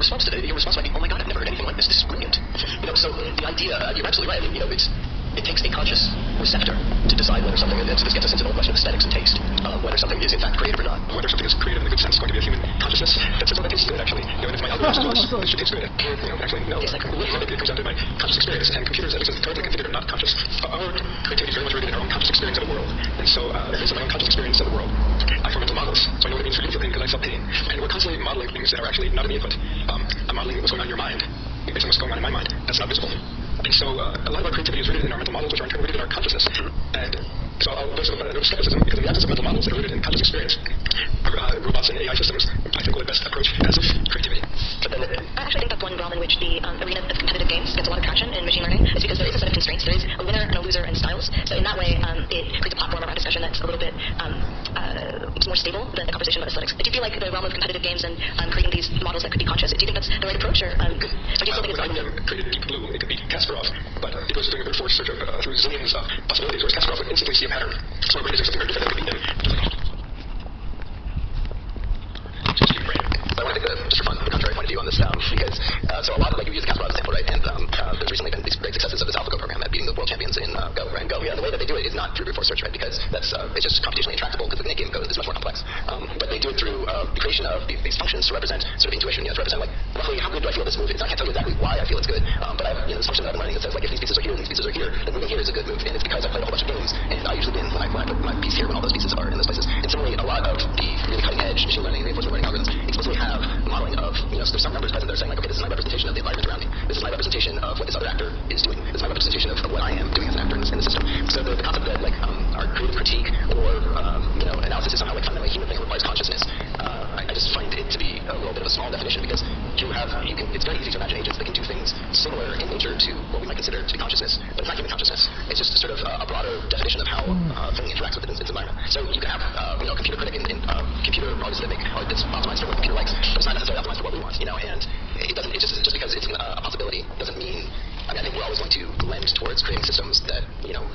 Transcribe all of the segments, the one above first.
response might be, oh my god, I've never heard anything like this. This is brilliant. So the idea, you're absolutely right. It takes a conscious receptor to decide whether something, and so this gets us into the whole question of aesthetics and taste, whether something is in fact creative or not. Whether something is creative in a good sense is going to be a human consciousness that says, oh, that tastes good, actually. And if my algorithm says, this should taste good, actually, no. It comes down to my conscious experience. And computers, at least currently configured, are not conscious. Our creativity is very much rooted in our own conscious experience of the world. And so, based on my own conscious experience of the world, I form mental models. So I know what it means for me to feel pain because I felt pain. And we're constantly modeling things that are actually not in the input. I'm modeling what's going on in your mind based on what's going on in my mind. That's not visible. And so a lot of our creativity is rooted in our mental models, which are in turn rooted in our consciousness. And so there's a skepticism because in the absence of mental models that are rooted in conscious experience, robots and AI systems, I think, will at best approach passive creativity. But then I actually think that's one realm in which the arena of competitive games gets a lot of traction in machine learning, is because there is a set of constraints. There is a winner and a loser in styles. So in that way, it creates a platform around discussion that's a little bit more stable than the conversation about aesthetics. Do you feel like the realm of competitive games and creating these models that could be conscious, do you think that's the right approach, or do you still think it's IBM created Deep Blue, it could beat Kasparov, but it was doing a brute force search through zillions of possibilities, whereas Kasparov would instantly see a pattern. So it really is something very different that could beat him. I want to take just for fun, the contrary point of view on this, because so a lot of, like, you use the Kasparov example, right? And there's recently been these great successes of this AlphaGo program at beating the world champions in Go, right? And Go, the way that they do it is not through brute force search, right? Because that's it's just computationally intractable because the game Go is much more complex. But they do it through the creation of these functions to represent sort of intuition, to represent, like, roughly how good do I feel this move is. I can't tell you exactly why I feel it's good, but I have this function that I've been learning that says, like, if these pieces are here and these pieces are here, then moving here is a good move, and it's because I played a whole bunch of games, and I usually win when I put my piece here when all those pieces are in those places. And similarly, a lot of the really cutting edge machine learning, reinforcement learning algorithms explicitly have modeling of, so there's some numbers present that are saying, like, okay, this is my representation of the environment around me. This is my representation of what this other actor is doing. This is my representation of what I am doing as an actor in the system. So the concept that, like, our creative critique or, analysis is somehow, like, fundamentally human thing that requires consciousness, I just find it to be a little bit of a small definition, because it's very easy to imagine agents that can do things similar in nature to what we might consider to be consciousness, but it's not human consciousness. It's just sort of a broader definition of how something interacts with its environment. So you can have, a computer critic in computer artists that make art that's optimized for what the computer likes, but it's not necessarily optimized for what we want, and it's just because it's a possibility doesn't mean, I think we're always going to lend towards creating systems that,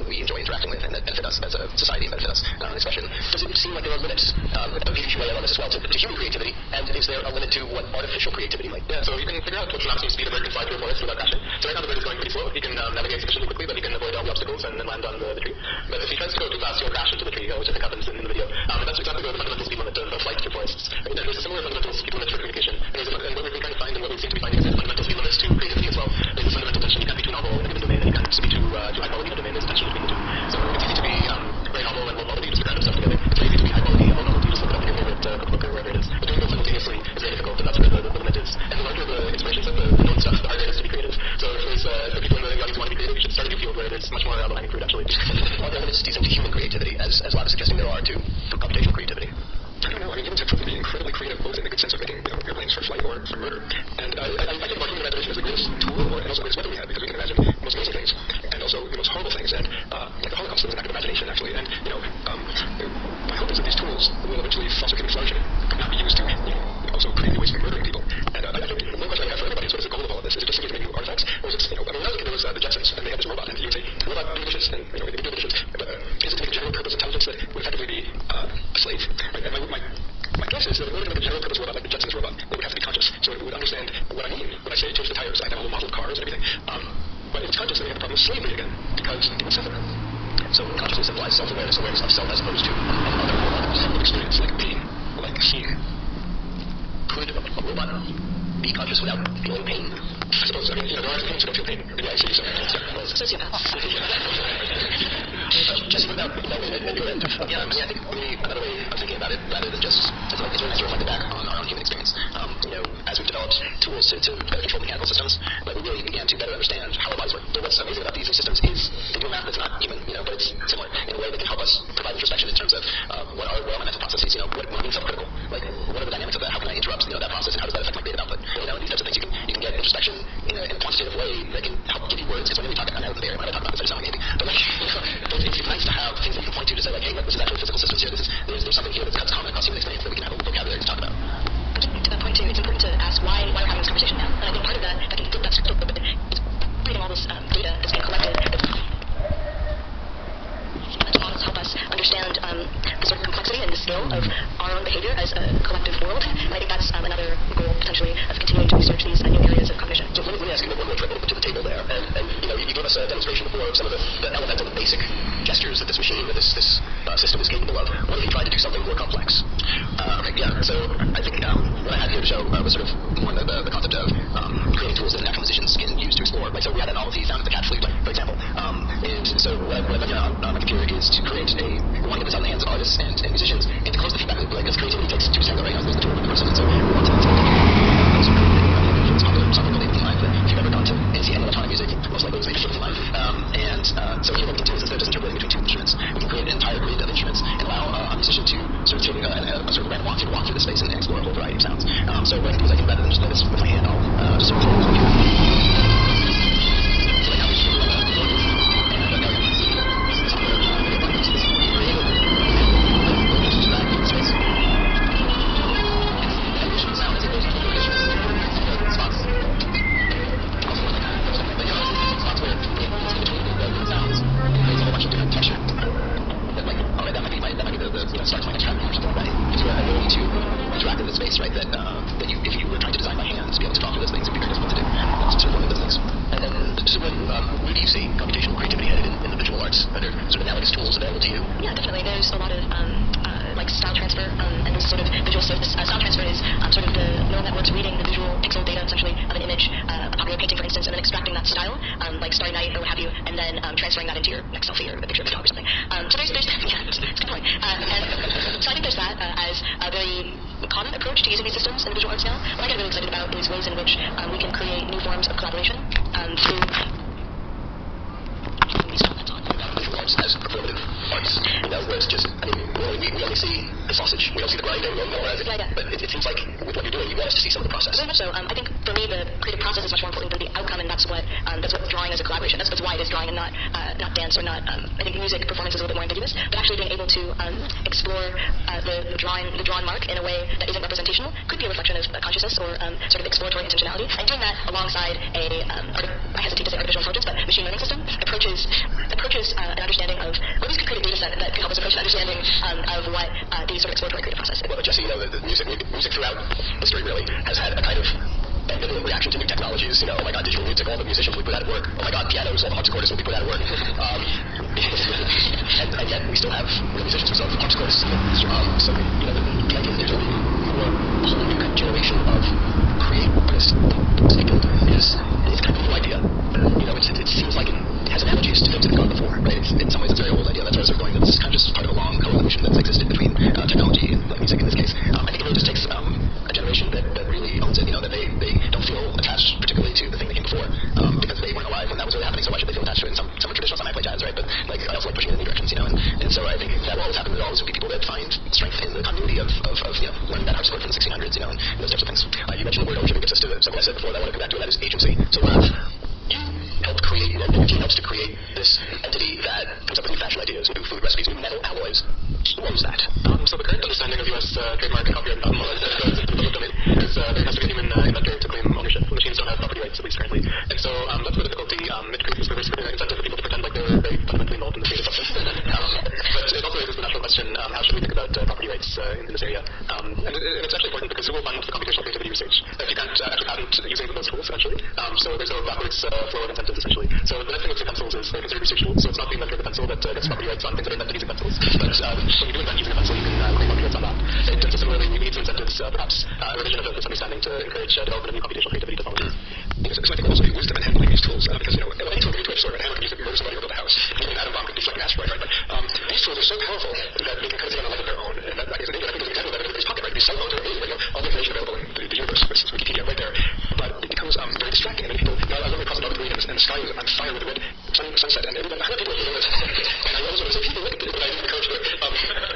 we enjoy interacting with and that benefit us as a society and benefit us in our own expression. Does it seem like there are limits, if you weigh in on this as well, to human creativity, and is there a limit to what artificial creativity might be? Yeah, so you can figure out what synapses speed a bird can fly through a forest without crashing. So right now the bird is going pretty slow. He can navigate sufficiently quickly that he can avoid all the obstacles and land on the tree. But if he tries to go too fast, he'll crash into the tree, which I think happens in the video. And that's exactly the fundamental speed limit of flight through forests. Right? There's a similar fundamental speed limit for communication. And what we've been trying to find and what we seem to be finding is that fundamental speed limits to creativity as well. There's a fundamental tension you can't be too novel in a given domain, and you can't be too high quality in a domain. There's a tension between the two. So it's easy to be very novel and low quality, you just put random stuff together. It's very easy to be high quality and low novelty, you just look it up in your favorite cookbook or wherever it is. But doing both simultaneously is very difficult, and that's where the limit is. And the larger the inspirations of the known stuff, the harder it is to be creative. So if there's for people in the audience who want to be creative, you should start a new field where there's much more low-hanging fruit, actually. Are there limits to human creativity, as Lab is suggesting there are to computational creativity? I don't know. Humans have proven to be incredibly creative, both in the good sense of making airplanes for flight or for murder. And I think about human imagination as the greatest tool, and also the greatest weapon we have, because we can imagine the most amazing things, and also the most horrible things. And like the Holocaust was an act of imagination, actually. And my hope is that these tools will eventually foster human flourishing, not be used to also create new ways of murdering people. And I think one question I have for everybody is, what is the goal of all of this? Is it just simply to make new artifacts, or is it, when I was a kid, there was the Jetsons, and they had this robot, and you would say, robot do dishes, and they would do the dishes. But is it to make general purpose intelligence that would effectively be a slave? Right? And my guess is that in order to make a general purpose robot like the Jetsons robot, it would have to be conscious, so it would understand what I mean when I say change the tires. I have a whole model of cars and everything. But if it's conscious, then we have the problem of slavery again, because it would suffer. So consciousness implies self-awareness, awareness of self as opposed to another experience, like pain, like seeing. Could a robot be conscious without feeling pain? I suppose. I mean, there are things that don't feel pain. Maybe I see some. Sociopaths. Just without knowing at your end. Yeah, I think maybe another way of thinking about it, rather than just it's really nice to reflect back on our own human experience. As we've developed tools to better control mechanical systems, we really began to better understand how our bodies work. But what's amazing about these systems is they do math that's not human, but it's similar in a way that can help us provide introspection in terms of what are my mental processes. What means self-critical? Like, what are the dynamics of that? How can I interrupt that process, and how does that affect my creative output? And these types of things you can get introspection in a quantitative way that can help give you words. Because when we talk, I know I talk about this, I just sound like maybe, but it's nice to have things that you can point to say, like, hey, look, this is actually physical systems here. There's something here that's common across human experience that we can have a vocabulary to talk about. To that point too, it's important to ask why we're having this conversation now. And I think part of that can flip that script a little bit. It's reading all this data that's being collected. Mental models help us understand the sort of complexity and the scale of our own behavior as a pixel data, essentially, of an image, a popular painting, for instance, and then extracting that style, like Starry Night or what have you, and then transferring that into your next selfie or a picture of a dog or something. So there's yeah, it's a good point. And so I think there's that as a very common approach to using these systems in visual arts now. What I get really excited about is ways in which we can create new forms of collaboration through visual arts as performative arts. Where it's just, I mean, we only see the sausage, we don't see the grinding, but it seems like with what you're doing, you want us to see some of the process. Very much so. I think for me, the creative process is much more important than the outcome, and that's what drawing is a collaboration. That's why it is drawing and not dance or not. I think music performance is a little bit more ambiguous, but actually being able to explore the drawn mark in a way that isn't representational could be a reflection of consciousness or sort of exploratory intentionality. And doing that alongside I hesitate to say artificial intelligence, but machine learning system approaches an understanding of, or at least could create a data set that could help us approach an understanding of what the sort of exploratory creative process is. Well, Jesse, the music throughout history really has had a kind of ambivalent reaction to new technologies. Oh my God, digital music, all the musicians we put out of work. Oh my God, pianos, all the harpsichordists we put out of work. and yet we still have real musicians, we still have harpsichordists. So, the idea that there's a whole new generation of creative artists is kind of a new idea. It seems like it has analogies to things that have gone before, right? In some ways it's a very old idea. That's why I was going, this is kind of just part of a long co-evolution that's existed between technology and music in this case. I think it really just takes a generation that really owns it, that they don't feel attached particularly to the thing that came before, because they weren't alive when that was really happening, so why should they feel attached to it? And some are traditional, some might play jazz, right? But I also like pushing it in new directions, and so I think that will always happen. There'll always be people that find strength in the continuity of learning that harpsichord from the 1600s, and those types of things. You mentioned the word ownership. It gets us to something I said before that I want to come back to, and that is agency. So you helped create, your team helps to create this entity that comes up with new fashion ideas, new food recipes, new metal alloys. Who owns that? So the current understanding of U.S. trademark and copyright law is there has to be a human inventor to claim ownership. Machines don't have property rights, at least currently. And so that's the difficulty. It creates this incentive for people to pretend like they're very fundamentally involved in the creative process. But it also raises the natural question, how should we think about property rights in this area? And it's actually important because who will fund the computational creativity research if you can't actually patent using those tools, essentially? So there's a backwards flow of incentives, essentially. So the next thing with pencils is they're considered research tools, so it's not the inventor of the pencil that gets property rights on things that are invented using pencils. But when you do invent using a pencil, you can claim property rights on that. And similarly, we need some incentives, perhaps a revision of this understanding to encourage development of new computational creativity technologies. So I think also the wisdom in handling these tools, because any tool can be twitched, or a hammer can use it to murder somebody or build a house. Even an atom bomb can deflect an asteroid, right? But these tools are so powerful that they can kind of take on a life of their own. And that is, I think, an example of that in everybody's pocket, right? These cell phones are amazing, all the information available in the universe, for instance, Wikipedia right there. But it becomes very distracting, and many people, I was looking across another green, and the sky is on fire with a red sunset, and everybody, I heard people doing this. And I always wanted to say, people, look at it, but I didn't encourage it.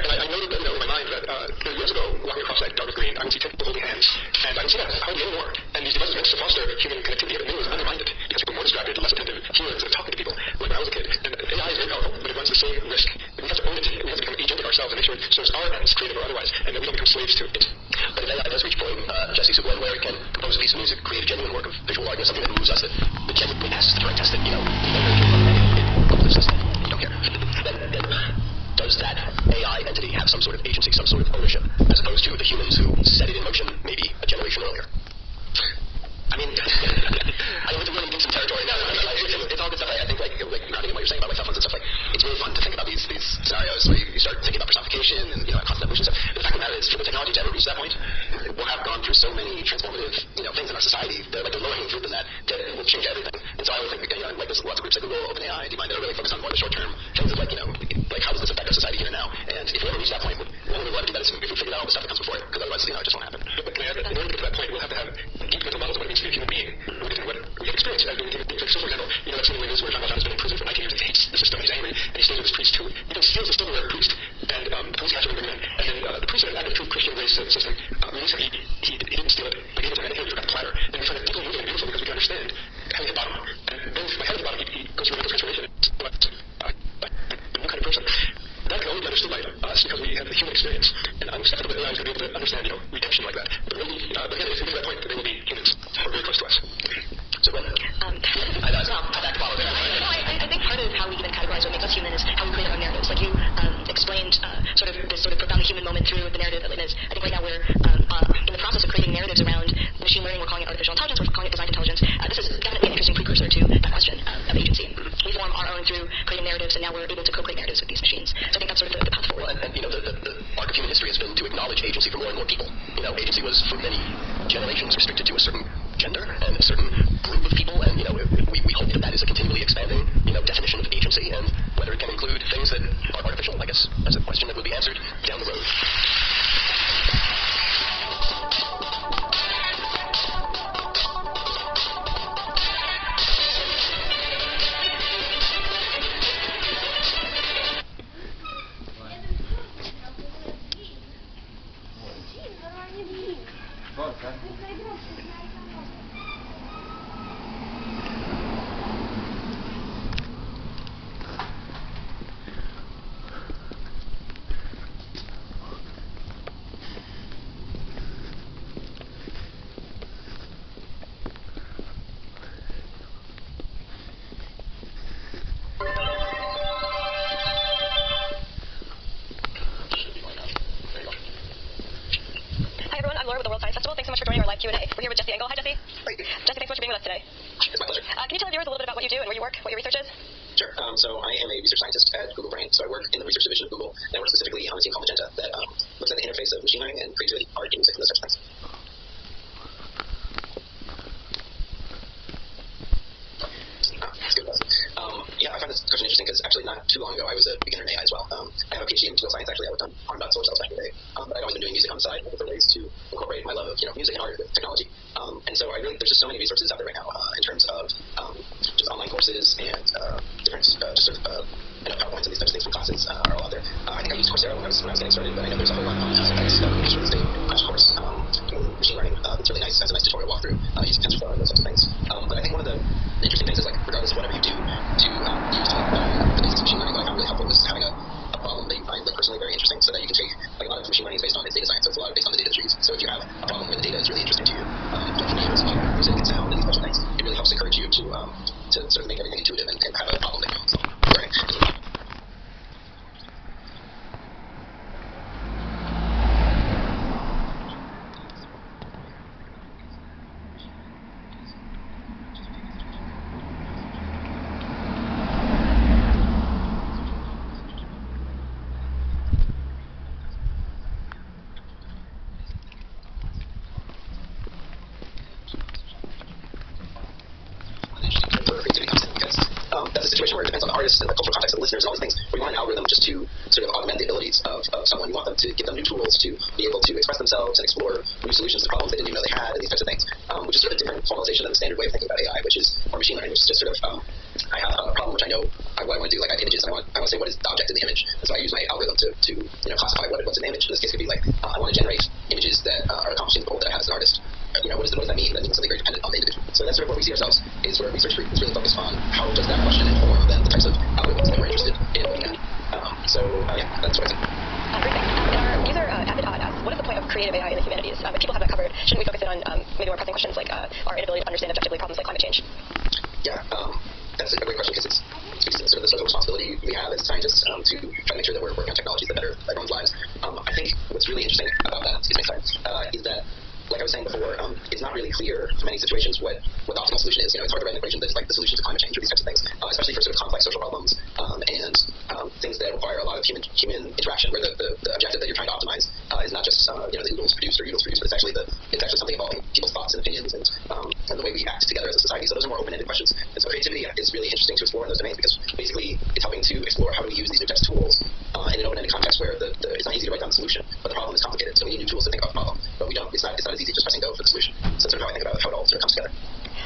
And I noted that, in my mind that 30 years ago, walking across that dark green, I would see 10 people holding hands, and I would see that hardly anymore. And these devices meant to foster human connectivity even news undermined it, because people are more distracted, less attentive, fewer instead of talking to people, like when I was a kid. And AI is very powerful, but it runs the same risk. We have to own it, we have to become agentic ourselves and make sure it serves our ends, creative or otherwise, and that we don't become slaves to it. But if AI does reach a point, Jesse, so where it can compose a piece of music, create a genuine work of visual art, something that moves us, that genuinely asks the right test, that, it uplifts us, you don't care. Then does that AI entity have some sort of agency, some sort of ownership, as opposed to the humans who set it in motion maybe a generation earlier? I mean, I went to really deep some territory now. It's all good stuff. I think, grounding in what you're saying about cell phones and stuff, it's really fun to think about these scenarios where you start thinking about personification and, constant evolution stuff. But the fact of the matter is, for the technology to ever reach that point, we'll have gone through so many transformative, things in our society. They're like the low-hanging fruit in that will change everything. And so I always think, there's lots of groups like Google, OpenAI, DeepMind that are really focused on more the short-term things of how does this affect our society here and now? And if we ever reach that point, we'll only want to do that if we figure out all the stuff that comes before it, because otherwise, it just won't happen. But can I add that in order to get to that point, we'll have to have deep mental models of what it means to be a human being. We'll get to what we have experienced as being human beings. So, for example, that scene in the news where Jean Valjean has been in prison for 19 years and he hates the system, he's angry, and he stays with his priest who steals the silverware priest, and the police catch him and bring him in, and then the priest, an active true Christian race system, released him. He didn't steal it, but gave it to him, and he forgot the platter. And we find it deeply moving and beautiful because we can understand how he hit bottom. And then from head to bottom, he goes through a mental transformation. A new kind of person. That can only be understood by us because we have the human experience. And I'm skeptical that AI is going to be able to understand, redemption like that. But really, again, if we get to that point, they will be humans, or very close to us. So, I think part of how we even categorize what makes us human is how we create our own narratives. Like you explained, this profoundly human moment through the narrative of Liz. I think right now we're in the process of creating narratives around machine learning. We're calling it artificial intelligence. We're calling it design intelligence. This is definitely an interesting precursor to that question of agency. We form our own through creating narratives, and now we're able to co-create narratives with these machines. So I think that's sort of the path forward. Well, and the arc of human history has been to acknowledge agency for more and more people. Agency was for many generations restricted to a certain with us today. It's my pleasure. Can you tell our viewers a little bit about what you do and where you work, what your research is? Sure. So I am a research scientist at Google Brain. So I work in the research division of Google, and I work specifically on a team called Magenta that looks at the interface of machine learning and creativity, art, and music, and those types of things. That's good. Yeah, I find this question interesting because actually not too long ago I was a beginner in AI as well. I have a PhD in material science. Actually, I worked on solar cells back in the day, but I've always been doing music on the side, looking for ways to incorporate my love of music and art with technology. And so there's just so many resources out there right now in terms of just online courses and different PowerPoints and these types of things from classes are all out there. I think I used Coursera when I was getting started, but I know there's a whole lot on that's sort of a crash course in machine learning. It's really nice. Has a nice tutorial walkthrough using TensorFlow and those types of things. But I think one of the interesting things is like regardless of whatever you do to use the basics of machine learning, what I found really helpful is having a problem that you find personally very interesting, so that you can take a lot of machine learning is based on its data science, so it's a lot based on the data trees. So if you have a problem where the data is really interesting to you, like for me it was about music and sound and these types of things, it really helps encourage you to sort of make everything intuitive and have a problem that you can solve. That's a situation where it depends on the artist and the cultural context of the listeners and all these things. We want an algorithm just to sort of augment the abilities of someone. You want them to give them new tools to be able to express themselves and explore new solutions to problems they didn't even know they had and these types of things, which is sort of a different formalization than the standard way of thinking about AI, which is or machine learning, which is just sort of I have a problem which I know what I want to do. Like I have images and I want to say what is the object in the image, and so I use my algorithm to classify what's in the image. In this case, it could be like I want to generate images that are accomplishing the goal that I have as an artist. What does that mean? That means something very dependent on the individual. So that's sort of where we see ourselves, is where research is really focused on how does that question inform then the types of algorithms that we're interested in looking at. Yeah, that's what I think. Great, thanks. And our user, Avid Odd, asks, what is the point of creative AI in the humanities? If people have that covered, shouldn't we focus in on maybe more pressing questions like our inability to understand objectively problems like climate change? Yeah, that's a great question because it speaks to sort of the social responsibility we have as scientists to try to make sure that we're working on technologies that better everyone's lives. I think what's really interesting about that, is that like I was saying before, it's not really clear in many situations what the optimal solution is. It's hard to write an equation that's like the solution to climate change or these types of things, especially for sort of complex social problems and things that require a lot of human interaction, where the objective that you're trying to optimize is not just the oodles produced, but it's actually something involving people's thoughts and opinions and the way we act together as a society. So those are more open-ended questions. And so creativity is really interesting to explore in those domains because basically it's helping to explore how do we use these new types of tools in an open-ended context where it's not easy to write down the solution, but the problem is complicated. So we need new tools to think about the problem, but it's not as easy to just press and go for the solution. So that's sort of how I think about how it all sort of comes together.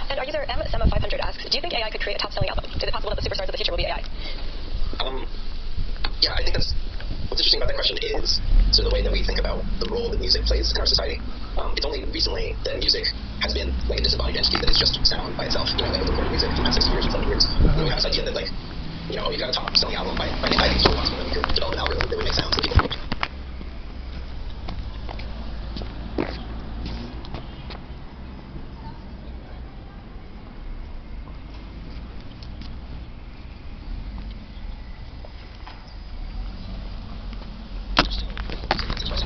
And our user MSema500 asks, do you think AI could create a top-selling album? Is it possible that the superstars of the future will be AI? Yeah, I think what's interesting about that question is sort of the way that we think about the role that music plays in our society. It's only recently that music has been like a disembodied entity that is just sound by itself. Like with recorded music from the past 60 years or 70 years. We have this idea that you got a top-selling album by I think it's totally possible that we could develop an algorithm that would make sounds that people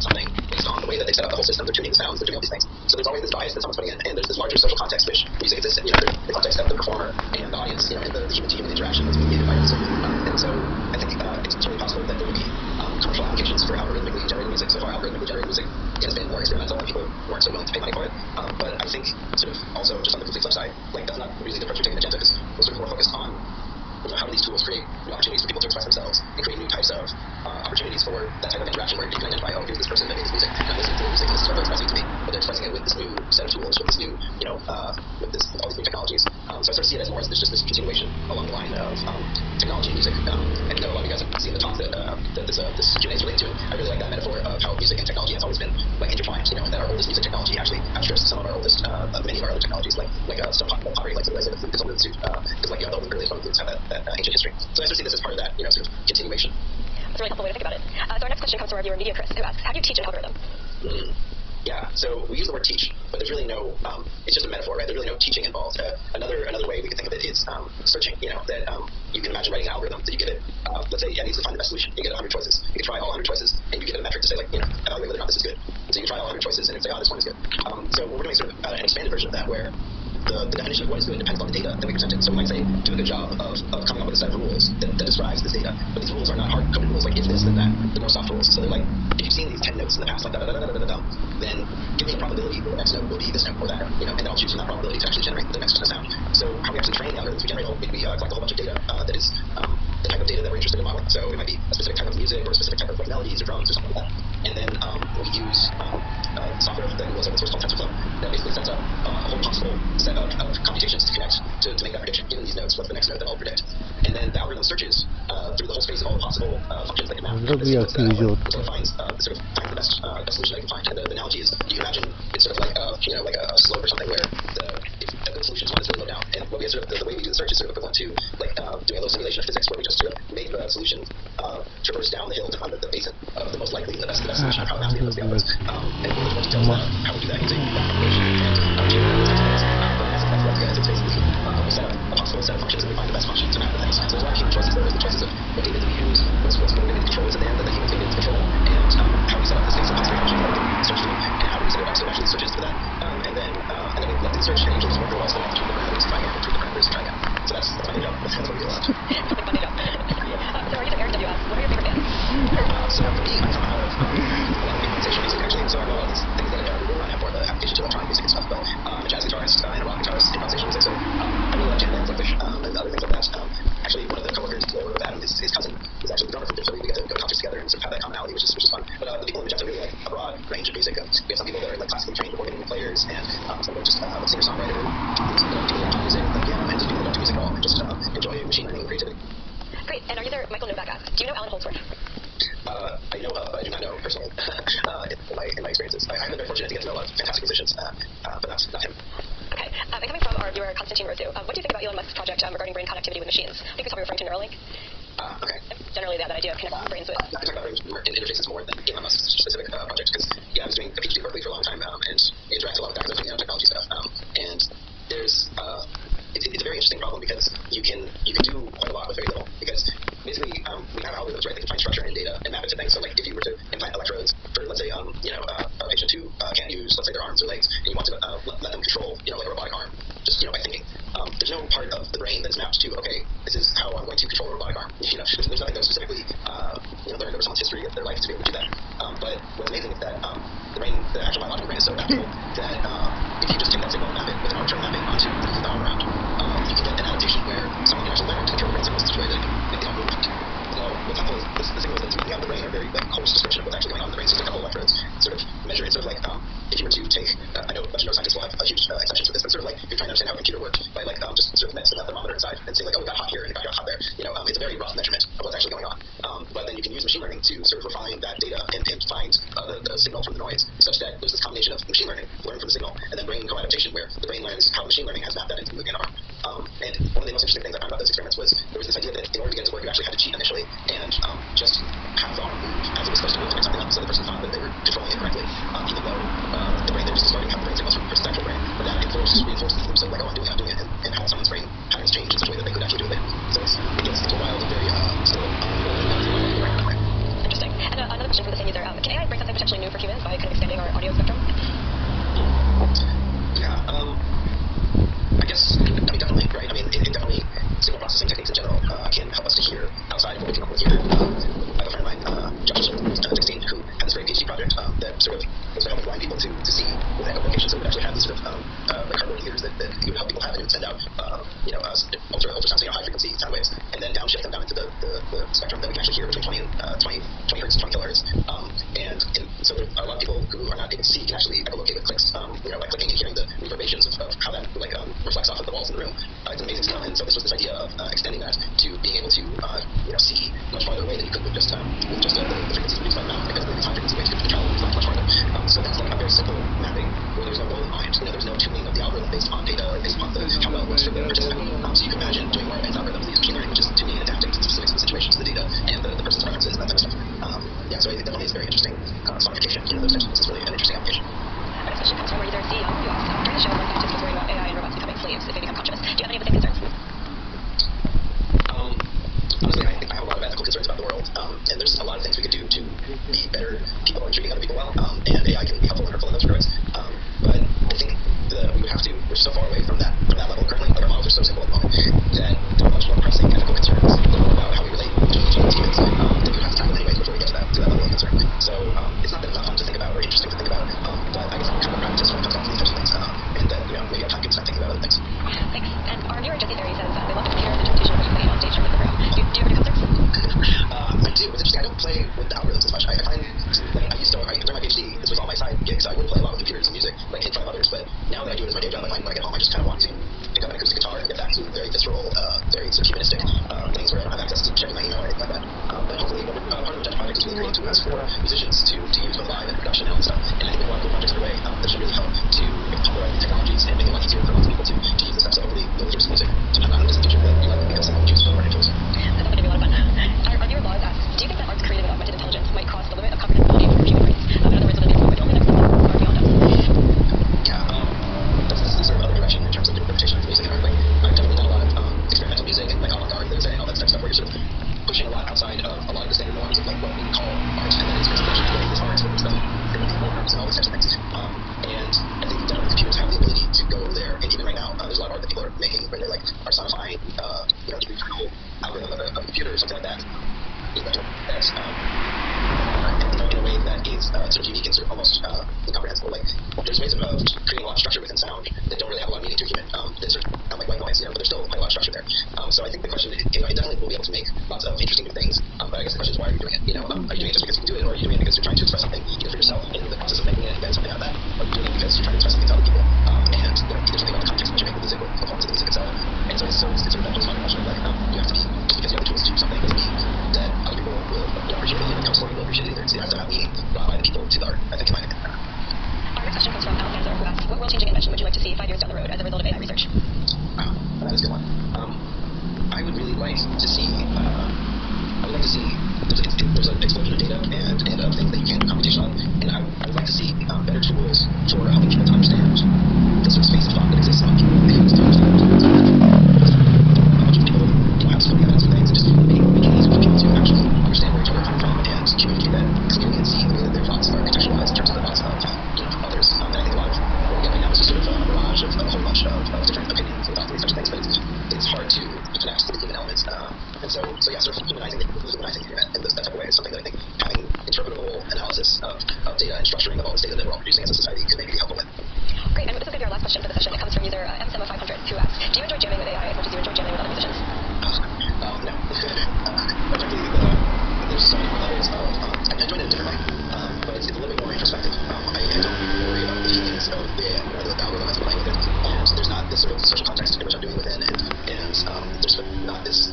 something based on the way that they set up the whole system. They're tuning the sounds, they're doing all these things. So there's always this bias that someone's putting in, and there's this larger social context which music exists in. The context of the performer and the audience, and the human-to-human interaction that's mediated by music. And so I think it's totally possible that there will be commercial applications for algorithmically generated music. So far, algorithmically generated music has been more experimental, and people weren't so willing to pay money for it. But I think sort of also just on the complete flip side, that's not really the approach we're taking Magenta, because we're sort of more focused on how do these tools create new opportunities for people to express themselves and create new types of opportunities for that type of interaction where you can identify, here's this person that made this music, and I'm listening to the music, and this is what they're expressing to me, but they're expressing it with this new set of tools, with this new, with all these new technologies. So I sort of see it as more as just this continuation along the line of technology and music. And I know a lot of you guys have seen the talk that this Q&A is related to. I really like that metaphor of how music and technology has always been intertwined, and that our oldest music technology actually outstrips some of our oldest, many of our other technologies, like stuff talking about pottery, like the way that the flute is alluded to, because the earliest one flutes have that ancient history. So I sort of see this as part of that, sort of continuation. That's a really helpful way to think about it. So our next question comes from our viewer Media Chris, who asks, how do you teach an algorithm? Yeah, so we use the word teach, but there's really no, it's just a metaphor, right? There's really no teaching involved. Another way we can think of it is searching, that you can imagine writing an algorithm that you give it, let's say, it needs to find the best solution. You get 100 choices. You can try all 100 choices, and you give it a metric to say, evaluate whether or not this is good. And so you can try all 100 choices, and it's like, this one is good. So we're doing sort of an expanded version of that, where the definition of what is good depends on the data that we presented. So we might say, do a good job of coming up with a set of rules that describes this data. But these rules are not hard-coded rules like if this, then that. They're more soft rules. So they're like, if you've seen these 10 notes in the past, like then give me a probability where the next note will be this note or that note, and then I'll choose from that probability to actually generate the next sound. So how we actually train the algorithms, we collect a whole bunch of data that is the type of data that we're interested in modeling. So it might be a specific type of music or a specific type of melodies or drums or something like that. And then we use software that Google has open source called TensorFlow that basically sets up a whole possible set of computations to connect to make that prediction. Given these notes, what's the next note that I'll predict? And then the algorithm searches through the whole space of all the possible functions that can map to the sequence that finds the best solution that I can find. And the analogy is, you can imagine it's sort of like a slope or something where if a good solution is one that's really low down. And what we have the way we do the search is sort of equivalent to doing a little simulation of physics where we just sort of make the solution traverse down the hill to find the basin of the most likely, the best solution of how fast the other goes. And we'll more details about how we do that using it's basically we set up a possible set of functions and we find the best function to map the things. So there's a lot of human choices there. The choices of the data that we use, what's motivated controls in there that the humans make into control, and how we set up the space of possible functions that we can search through, and how we set it up so it actually searches for that. And then we let the search and just work really well so that between the parameters, trying out between the parameters, trying out. So that's my job. That's what we do a lot. Something funny job. So are you Eric WS? What are your favorite bands? So for me, I come out of improvisation music actually. So I know all these things that we run for the application to electronic music and stuff, but I'm a jazz guitarist and a rock guitarist, improvisation music. So I really like jam bands like Fish and other things like that. Actually, one of the coworkers of Adam, his cousin, is actually the drummer for Fish, so we get to go to concerts together and sort of have that commonality, which is fun. But the people in the jazz are really like a broad range of music. We have some people that are like classically trained organ players, and some that are just singer-songwriter, people that don't music, and just people that don't do music at all, and just enjoy machine learning and creativity. Great. And are you there, Michael Novak asks, do you know Alan Holdsworth? I know of, but I do not know personally in my experiences. I've been very fortunate to get to know a lot of fantastic musicians, but not him. Okay. And coming from our viewer, Constantine Rosu, what do you think about Elon Musk's project regarding brain connectivity with machines? I think he's probably referring to Neuralink. Okay. Generally, that idea of connecting brains with. I talk about brains in interfaces more than Elon Musk's specific project, because I was doing a PhD at Berkeley for a long time and interacted a lot with academic technology stuff. And there's it's a very interesting problem because you can do quite a lot with very little. Because basically we have algorithms, right? They can find structure in data and map it to things. So like if you were to implant electrodes for, let's say, a patient who can't use, let's say, their arms or legs, and you want to let them control, like a robotic arm, just by thinking. There's no part of the brain that's mapped to, okay, this is how I'm going to control a robotic arm. There's nothing that was specifically learned over someone's history of their life to be able to do that. But what's amazing is that the brain, the actual biological brain, is so adaptable that if you just take that signal and map it with an arbitrary mapping onto the arm around, you can get an adaptation where someone can actually learn to control the brain signals in such a way that it can make the arm move. So what's helpful is the signals that's moving out of the brain are very coarse description of what's actually going on in the brain. So there's a couple of electrodes sort of measure it. Sort of like if you were to take, I know a bunch of neuroscientists will have huge exceptions for this, but sort of like you're trying to understand how a computer works by just sort of messing with a thermometer inside and saying like, oh, it got hot here and it got hot there. It's a very rough measurement of what's actually going on. But then you can use machine learning to sort of refine that data and find the signal from the noise, such that there's this combination of machine learning, learn from the signal, and then brain co-adaptation, where the brain learns how machine learning has mapped that into moving an arm. And one of the most interesting things I found about those experiments was there was this idea that in order to get it to work, you actually had to cheat initially and just have the arm move as it was supposed to move to pick something up. So the person thought that they were controlling it correctly, even though the brain they're just starting to have the brain signals from the person's actual brain. But that reinforced the loops of like, oh, I'm doing it, and had someone's brain patterns change in such a way that they could actually do it later. So it gets into a wild and very still interesting. And another question for the same user: can AI bring something potentially new for humans by kind of extending our audio spectrum? Yeah. I guess, definitely, right? It definitely, signal processing techniques in general can help us to hear outside of what we can hear. I have a friend of mine, Josh, who's 16, who had this great PhD project that sort of was helping blind people to see with echo location. So it would actually have these sort of like hardware ears that it would help people have, and it would send out, ultrasound, high frequency sound waves, and then downshift them down into the spectrum that we can actually hear between 20 hertz, 20 kilohertz. So there are a lot of people who are not able to see can actually echolocate with clicks, by clicking and hearing the reverberations of how that reflects off of the walls in the room. It's amazing stuff. And so this was this idea of extending that to being able to see much farther away than you could with just the frequencies produced by the mouth, because the high frequency waves could travel much farther. So that's like a very simple mapping where there's no goal in mind. There's no tuning of the algorithm based upon data or based upon how well it works for the participant. So you can imagine doing more advanced algorithms that use machine learning, which is tuning and adapting to the specifics of the situations, the data, and the person's preferences, and that type of stuff. So it definitely is very interesting. Sonification, those types of things is really an interesting application. Our next question comes from our user CEO, who asks, during the show, one scientist was worried about AI and robots becoming slaves if they become conscious. Do you have any of the same concerns? Honestly, I have a lot of ethical concerns about the world, and there's a lot of things we could do to be better just kind of want to pick up an acoustic guitar and get back to very visceral, very sort of humanistic things where I don't have access to checking my email or anything like that. But hopefully, part of the Judge Project is really great to ask for musicians to use with live and production and all that stuff. And I think we have a lot of cool projects underway that should really help to popularize the technologies and make it a lot easier for lots of people to use this stuff. So hopefully, you'll hear some music sometime out in the distant future that you likely become someone who chooses for learning tools. That's going to be a lot of fun. Our viewer Laws asks, do you think that arts created with augmented intelligence might cross the limit of comprehensibility for human brains? In other words, will it be a only next level or beyond us? Yeah, that's the sort of other direction in terms of interpretation of music and art. Like, I've definitely done a lot of experimental music and like avant-garde and all that stuff where you're sort of pushing a lot outside of a lot of the standard norms of like what we call art, and then it's expression of this art, with stuff, forms and all these types of things. And I think definitely computers have the ability to go there. And even right now, there's a lot of art that people are making where they're like personifying, the internal algorithm of a computer or something like that. That's in a way that is sort of unique and sort of almost incomprehensible. Like, there's ways of creating a lot of structure within sound that don't really have a lot of meaning to a human. That sort of sound like white noise, but there's still quite a lot of structure there. So I think the question, it definitely will be able to make lots of interesting new things. But I guess the question is, why are you doing it? Are you doing it just because you can do it, or are you doing it because you're trying to express something either for yourself in the process of making it and getting something out of that, or are you doing it because you're trying to express something to other people? And either something about the context in which you make the music or the performance of the music itself. And so it's sort of that postmodern question of like, you have to be, just because you have the tools to do something doesn't mean that other people will appreciate it, and it comes for you will appreciate it either. So it has to have meaning brought by the people to the art, I think, in my opinion. Our next question comes from Alexander, who asks, what world-changing invention would you like to see 5 years down the road as a result of AI research? Wow, that is a good one. I would really like to see, there's an explosion of data and things that you can do computation on, and I would like to see better tools for helping people to understand the sort of space of thought that exists among people. Because a bunch of people have so many evidence of things, and just making it easier for people to actually understand where each other are coming from and communicate that clearly and see the way that their thoughts are contextualized in terms of the thoughts of others. And I think a lot of what we get right now is just sort of a mirage of a whole bunch of different opinions and thoughts and these types of things, but it's hard to connect to the human elements. And so yeah, sort of humanizing the internet in that type of way is something that I think having interpretable analysis of data and structuring of all this data that we're all producing as a society could maybe be helpful with. Great, and this is going to be our last question for the session. It comes from user M70500, who asks, do you enjoy jamming with AI as much as you enjoy jamming with other musicians? No. Frankly, there's so many more levels of, I enjoy it in a different way, but it's a little bit more introspective. I don't worry about the feelings of the algorithm as I'm playing with it, and there's not this sort of social context in which I'm doing within, and there's sort of not this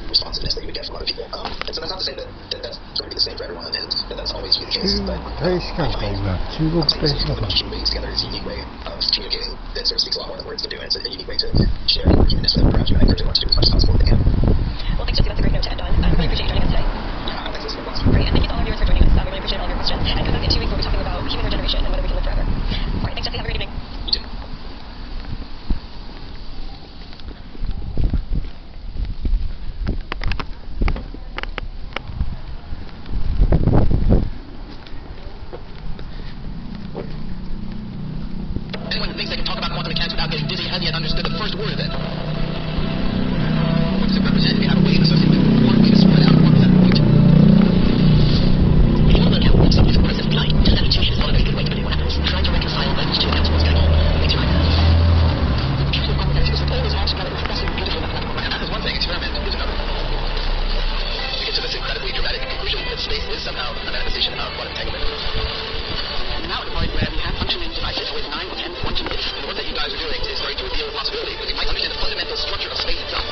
responsiveness that you would get from other people. And so that's not to say that that's going to be the same for everyone, and that's always the case, but I find pushing waves together is a unique way of communicating that sort of speaks a lot more than words can do, and it's a unique way to share your humanness with everyone around you, and I encourage everyone to do as much as possible if they can. Well, thanks, Jesse. That's a great note to end on. I really appreciate you joining us today. Yeah, thanks, Elizabeth. Great, and thank you to all our viewers for joining us. We really appreciate all of your questions. And come back in 2 weeks, we'll be talking about human regeneration and whether we can live forever. All right, thanks, Jesse. Have a great evening. You too. Anyone who thinks they can talk about quantum mechanics without getting dizzy hasn't yet understood the first word of it. What does it represent? If you have a wave associated with one wave is spread out, what does that point to? If you want to learn how one subject works in flight, does that intuition is not a very good way to predict what happens. Trying to reconcile those two accounts of what's going on makes you like that. The beauty of quantum mechanics is that all those marks together is massive, beautiful mathematical math. That is one thing, experiment is another. We get to this incredibly dramatic conclusion that space is somehow a manifestation of quantum entanglement. And now at the point where we have functioning devices with 9 or 10 quantum bits. And the work that you guys are doing is going to reveal the possibility that we might understand the fundamental structure of space itself.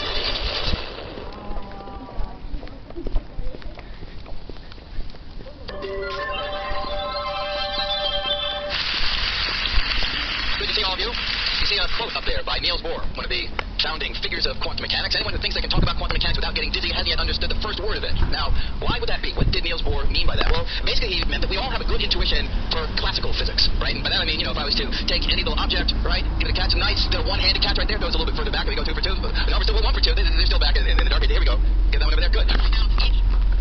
Good to see all of you. You see a quote up there by Niels Bohr, one of the founding figures of quantum mechanics. Anyone who thinks they can talk about quantum mechanics without getting dizzy hasn't yet understood the first word of it. Now, why would that be? What did Niels Bohr mean by that? Well, basically he meant that we all have a good intuition for classical physics, right? And by that I mean, if I was to take any little object, right, give it a cat some knights, the one-handed cat right there goes a little bit further back, and we go 2 for 2. But no, we're still 1 for 2.